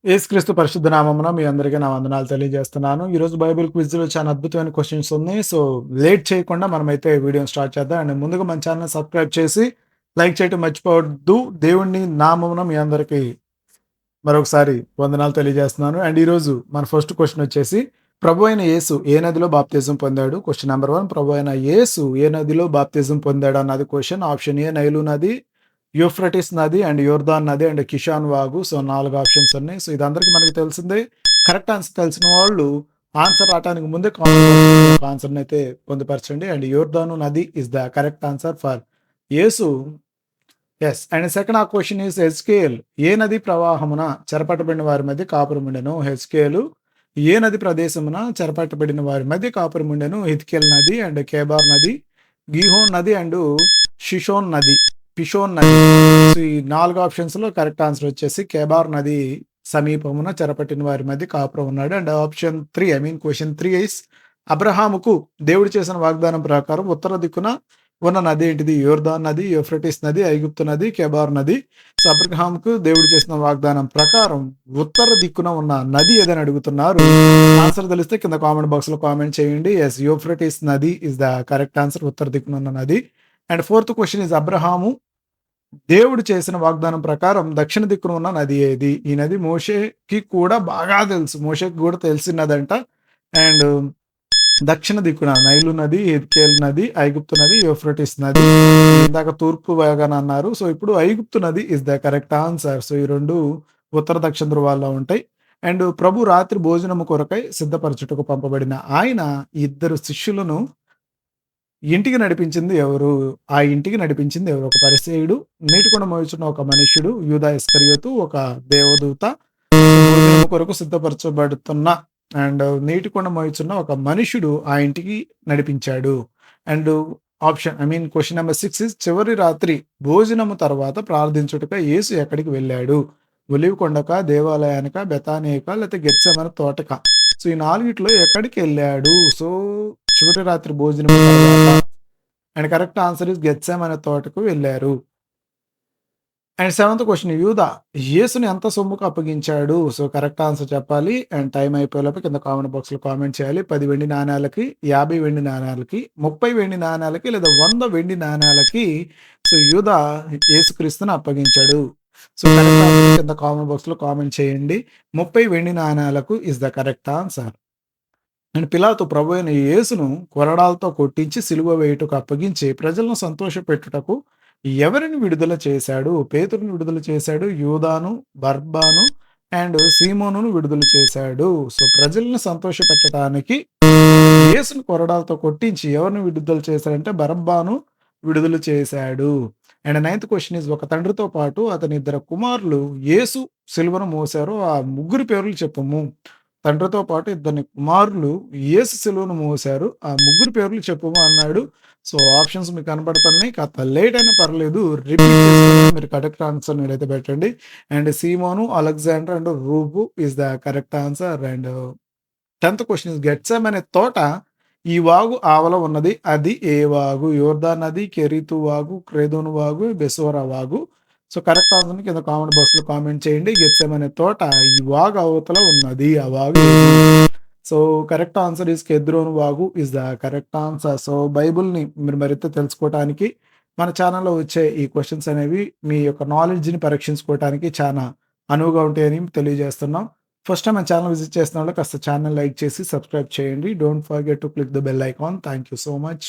యేసుక్రీస్తు పరిశుద్ధ నామమున మీ అందరికీ నా వందనాలు తెలియజేస్తున్నాను. ఈరోజు బైబిల్ క్విజ్‌లో చాలా అద్భుతమైన క్వెషన్స్ ఉన్నాయి. సో, లేట్ చేయకుండా మనమైతే వీడియోని స్టార్ట్ చేద్దాం. అండ్ ముందుగా మన ఛానెల్‌ని సబ్స్క్రైబ్ చేసి, లైక్ చేయటం మర్చిపోవద్దు. దేవుని నామమున మీ అందరికీ మరొకసారి వందనాలు తెలియజేస్తున్నాను. అండ్ ఈరోజు మన ఫస్ట్ క్వెషన్ వచ్చేసి, ప్రభువైన యేసు ఏ నదిలో బాప్తిజం పొందాడు? క్వెషన్ నంబర్ 1 ప్రభువైన యేసు ఏ నదిలో బాప్తిజం పొందాడు అన్నది క్వెషన్. ఆప్షన్ ఏ నైలు నది, యూఫ్రటీస్ నది అండ్ యోర్దాన్ నది అండ్ కిషాన్ వాగు. సో 4 ఆప్షన్స్ ఉన్నాయి. సో ఇదందరికీ మనకు తెలిసిందే. కరెక్ట్ ఆన్సర్ తెలిసిన వాళ్ళు ఆన్సర్ రావటానికి ముందే కామెంట్ ఆన్సర్‌ని అయితే పొందుపరచండి. అండ్ యోర్దాను నది is the correct answer for యేసు. Yes. And second question is హెజ్కేల్ ఏ నది ప్రవాహమున చెరపట్టబడిన వారి మధ్య కాపురముండెను? హెజ్కేలు ఏ నది ప్రదేశమున చెరపట్టబడిన వారి మధ్య కాపురముండెను? హిద్కేల్ నది అండ్ కేబార్ నది, గీహోన్ నది అండ్ షిషోన్ నది. పిషోన్ నది. సో ఈ 4 ఆప్షన్స్‌లో కరెక్ట్ ఆన్సర్ వచ్చేసి కేబార్ నది సమీపమున చెరపట్టిన వారి మధ్య కాపురం ఉన్నాడు. అండ్ ఆప్షన్ 3 క్వెషన్ 3 ఈస్ అబ్రహాముకు దేవుడు చేసిన వాగ్దానం ప్రకారం ఉత్తర దిక్కున ఉన్న నది ఏంటిది? యోర్దాన్ నది, యూఫ్రటీస్ నది, ఐగుప్తు నది, కెబార్ నది. సో అబ్రహాముకు దేవుడు చేసిన వాగ్దానం ప్రకారం ఉత్తర దిక్కున ఉన్న నది ఏదని అడుగుతున్నారు. ఆన్సర్ తెలిస్తే కింద కామెంట్ బాక్స్‌లో కామెంట్ చేయండి. యెస్, యూఫ్రటీస్ నది ఈస్ ద కరెక్ట్ ఆన్సర్. ఉత్తర దిక్కున ఉన్న నది. And fourth question is Abraham దేవుడు చేసిన వాగ్దానం ప్రకారం దక్షిణ దిక్కున ఉన్న నది ఏది? ఈ నది మోషేకి కూడా బాగా తెలుసు. మోషేకి కూడా తెలిసినదంట. అండ్ దక్షిణ దిక్కున నైలు నది, హిద్కేల్ నది, ఐగుప్తు నది, యూఫ్రటీస్ నది. ఇందాక తూర్పు భాగాన అన్నారు. సో ఇప్పుడు ఐగుప్తు నది is the correct answer. So ఈ 2 ఉత్తర దక్షిణ ధృవాల్లో ఉంటాయి. అండ్ ప్రభు రాత్రి భోజనము కొరకై సిద్ధపరచుటకు పంపబడిన ఆయన ఇద్దరు శిష్యులను ఇంటికి నడిపించింది ఎవరు? ఆ ఇంటికి నడిపించింది ఎవరు? ఒక పరిసయ్యుడు, నీటికొండ మోయుచున్న ఒక మనుష్యుడు, యూదా ఇస్కరియోతు ఒక దేవదూత. భోజనము కొరకు సిద్ధపరచబడుతున్న అండ్ నీటికొండ మోయుచున్న ఒక మనుష్యుడు ఆ ఇంటికి నడిపించాడు. And option question number 6 is చివరి రాత్రి భోజనము తర్వాత ప్రార్థించుటకై యేసు ఎక్కడికి వెళ్ళాడు? ఒలీవ కొండకా, దేవాలయానికా, బెతానియకా లేకపోతే గెత్సేమనే తోటకా? సో ఈ 4 ఎక్కడికెళ్ళాడు? సో చివరి రాత్రి భోజనం తర్వాత and correct answer is Gethsemane తోటకు వెళ్ళారు. అండ్ సెవెంత్ క్వెషన్ యూదా యేసుని ఎంత సొమ్ముకు అప్పగించాడు? సో కరెక్ట్ ఆన్సర్ చెప్పాలి. అండ్ టైం అయిపోయేలోపు కింద కామెంట్ బాక్స్‌లో కామెంట్ చేయాలి. 10 వెండి నాణేలకి, 50 వెండి నాణేలకి, 30 వెండి నాణేలకి లేదా 100 వెండి నాణేలకి సో యూదా యేసుక్రీస్తుని అప్పగించాడు. సో కరెక్ట్ ఆన్సర్ కింద కామెంట్ బాక్స్‌లో కామెంట్ చేయండి. 30 వెండి నాణేలకు is the correct answer. And పిలాతు ప్రభువైన యేసును కొరడాలతో కొట్టించి సిలువ వేయుటకు అప్పగించి ప్రజలను సంతోషపెట్టుటకు ఎవరిని విడుదల చేశాడు? పేతురుని విడుదల చేశాడు, యూదాను, బర్బాను అండ్ సీమోనును విడుదల చేశాడు. సో ప్రజలను సంతోషపెట్టడానికి యేసును కొరడాలతో కొట్టించి ఎవరిని విడుదల చేశాడంటే బరబ్బాను విడుదల చేశాడు. అండ్ నైన్త్ క్వెషన్ ఈస్ ఒక తండ్రితో పాటు అతని ఇద్దరు కుమారులు యేసు సిలువను మోసారు. ఆ ముగ్గురి పేర్లు చెప్పము. తండ్రితో పాటు ఇద్దరిని కుమారులు యేసు సిలువను మోసారు. ఆ ముగ్గురు పేర్లు చెప్పుము అన్నాడు. సో ఆప్షన్స్ మీకు కనపడుతున్నాయి. కాస్త లేట్ అయినా పర్లేదు. రిపీట్ చేసుకొని మీరు కరెక్ట్ ఆన్సర్ మీరైతే పెట్టండి. And Simon, Alexander and roof is the correct answer. And 10th question is Gethsemane అనే తోట ఈ వాగు ఆవల ఉన్నది. అది ఏ వాగు? యోర్దాన్ నది, కెరీతు వాగు, క్రేదోను వాగు, బెసోరా వాగు. సో కరెక్ట్ ఆన్సర్‌ని కింద కామెంట్ బాక్స్‌లో కామెంట్ చేయండి. గెత్సేమనే తోట ఈ వాగు అవతల ఉన్నది. ఆ వాగు ఏది? సో కరెక్ట్ ఆన్సర్ ఈస్ కెద్రోను వాగు is the correct answer. So బైబిల్‌ని మీరు మరింత తెలుసుకోవటానికి మన ఛానెల్‌లో వచ్చే ఈ క్వెషన్స్ అనేవి మీ యొక్క నాలెడ్జ్‌ని పరీక్షించుకోవటానికి చానా అనువుగా ఉంటాయని తెలియజేస్తున్నాం. ఫస్ట్ టైమ్ మన ఛానల్ విజిట్ చేస్తున్న వాళ్ళు కాస్త ఛానల్ లైక్ చేసి సబ్స్క్రైబ్ చేయండి. Don't forget to click the bell icon. Thank you so much.